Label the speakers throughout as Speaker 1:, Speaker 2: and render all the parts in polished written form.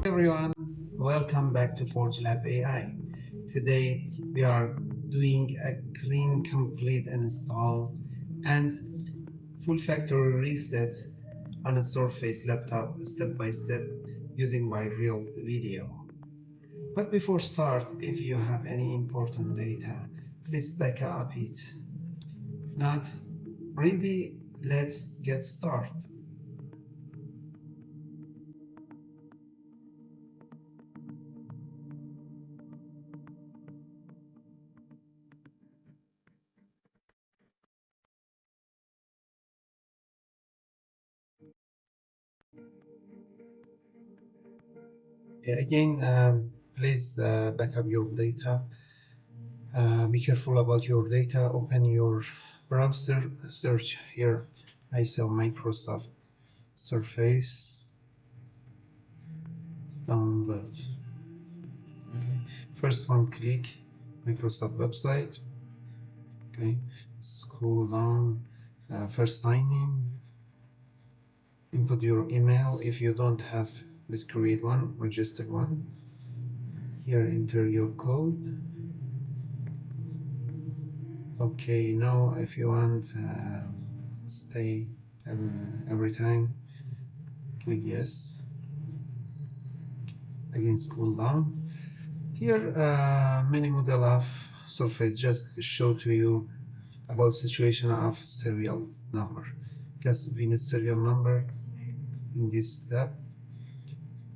Speaker 1: Everyone, welcome back to Forgelabai AI. Today we are doing a clean, complete install and full factory reset on a Surface laptop step by step using my real video. But before start, if you have any important data, please back up it. If not, ready, let's get started. Again, please back up your data. Be careful about your data. Open your browser, search here ISO Microsoft Surface download. Okay. First one, click Microsoft website. Okay, scroll down. First, sign in. Input your email. If you don't have, please create one, register one. Here, enter your code. Okay, now if you want stay every time, click yes. Again, scroll down. Here, many model of Surface just show to you about situation of serial number. Just we need serial number in this step.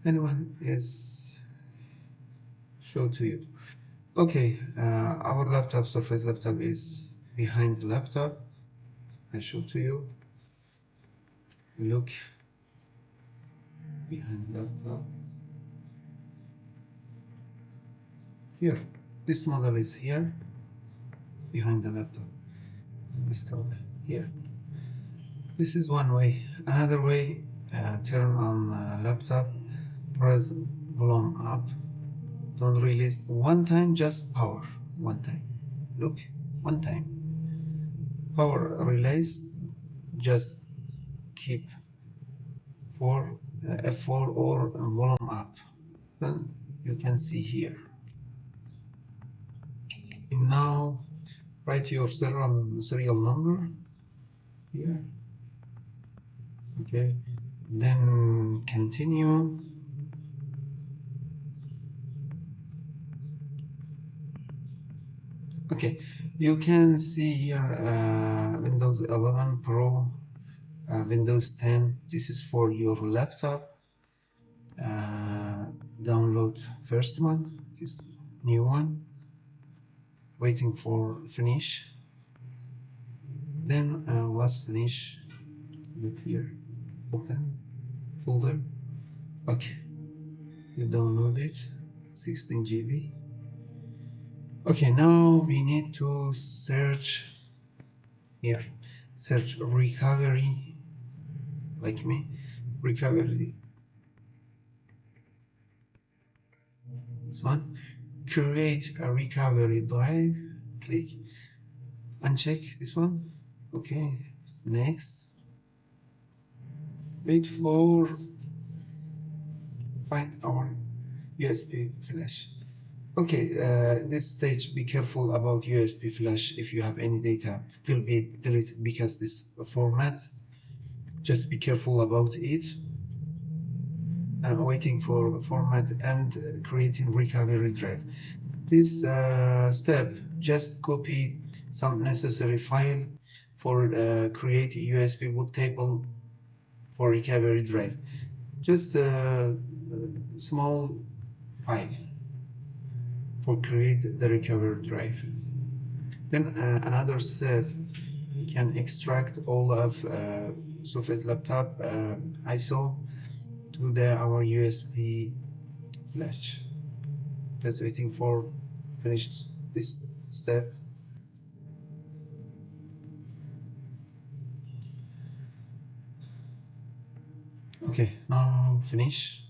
Speaker 1: Anyone is show to you. Okay, our laptop, Surface laptop is behind the laptop. I show to you. Look behind the laptop. Here, this model is here behind the laptop. Install here. This is one way. Another way, turn on laptop, press volume up. Don't release one time, just power one time. Look, one time. Power release, just keep for F4 or volume up. Then you can see here. And now write your serial number here. Okay, then continue. Okay, you can see here Windows 11 Pro, Windows 10. This is for your laptop. Download first one, this new one. Waiting for finish. Then was finish. Look here, open folder. Okay, you download it, 16 GB. Okay, now we need to search here. Search recovery, like me, recovery. This one. Create a recovery drive. Click. Uncheck this one. Okay. Next. Wait for find our USB flash. Okay, this stage, be careful about USB flash. If you have any data, will be deleted because this format. Just be careful about it. I'm waiting for format and creating recovery drive. This step, just copy some necessary file for create USB boot table for recovery drive. Just a small file for create the recovery drive. Then another step, you can extract all of Surface laptop ISO to our USB flash. Just waiting for finished this step. Okay, now finish.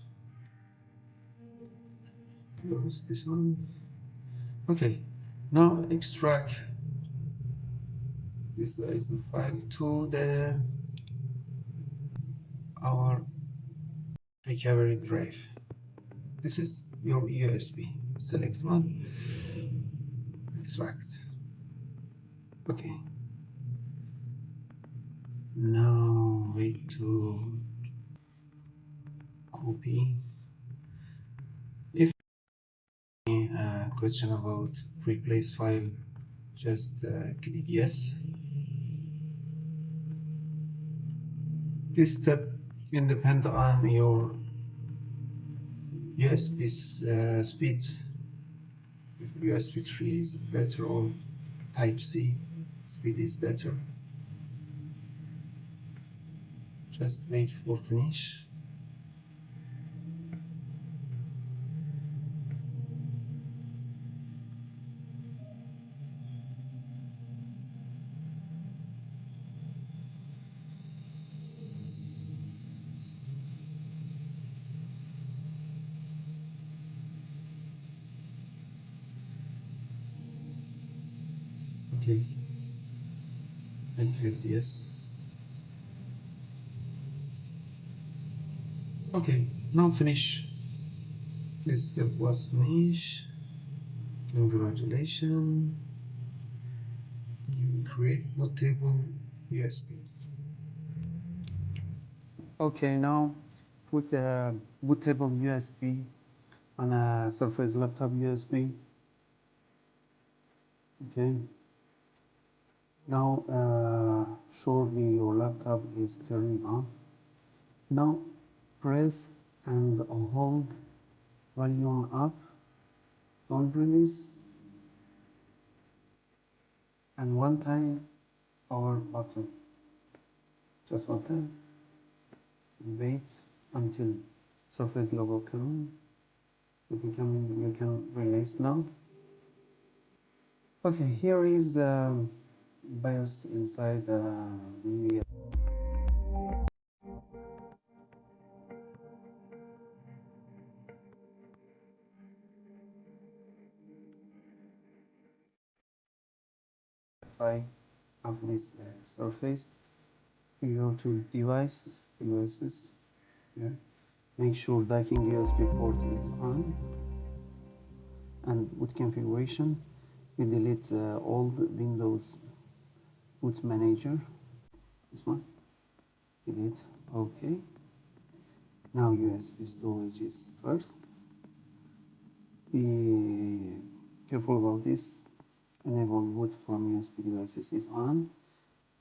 Speaker 1: Close this one. Okay, now extract this ISO file to our recovery drive. This is your USB. Select one, extract. Okay. Now wait to copy. If a question about replace file, just click yes. This step will depend on your USB speed. If USB 3 is better or Type C speed is better. Just wait for finish. Okay, and click yes. Okay, now finish. This step was finished. Congratulations. You create bootable USB.
Speaker 2: Okay, now put a bootable USB on a Surface laptop USB. Okay. Now, surely your laptop is turning on. Now, press and hold volume up, don't release, and one time power button. Just one time. Wait until Surface logo come. You can release now. Okay, here is BIOS inside the UEFI of this Surface. You go to device, devices, yeah. Make sure docking USB port is on, and boot configuration, we delete all Windows boot manager. This one, delete. Okay. Now USB storage is first. Be careful about this. Enable boot from USB devices is on,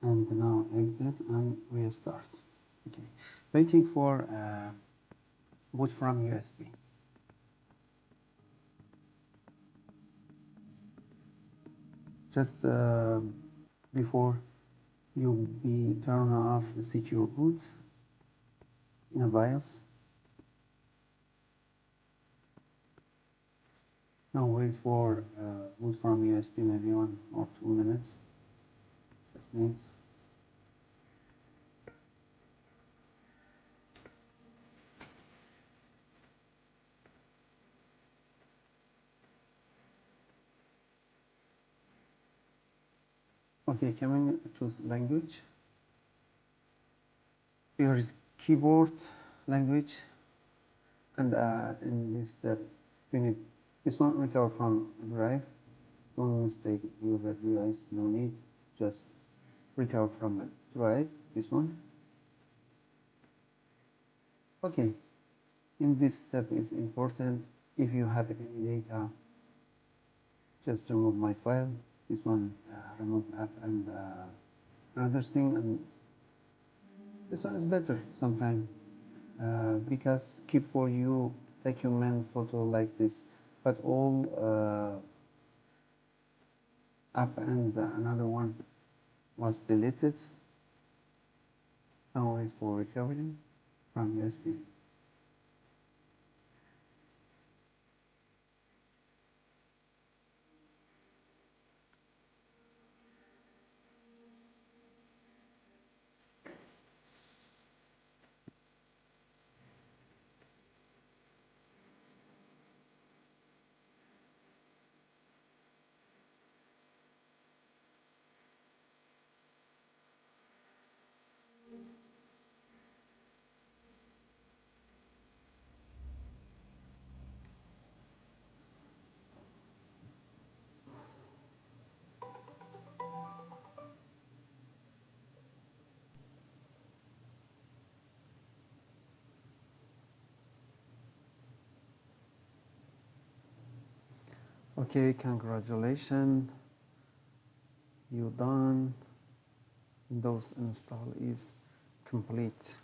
Speaker 2: and now exit and restart. Okay. Waiting for boot from USB. Just before you turn off the secure boot in a BIOS. Now wait for boot from USB, maybe 1 or 2 minutes. Just needs. Okay, can we choose language? Here is keyboard language, and in this step you need this one, recover from drive. Don't mistake user device, no need, just recover from drive, this one. Okay, in this step is important. If you have any data, just remove my file, this one, remove app and another thing, and this one is better sometimes because keep for you document photo like this, but all app and another one was deleted. Now wait for recovery from USB. Okay, congratulations, you done. Windows install is complete.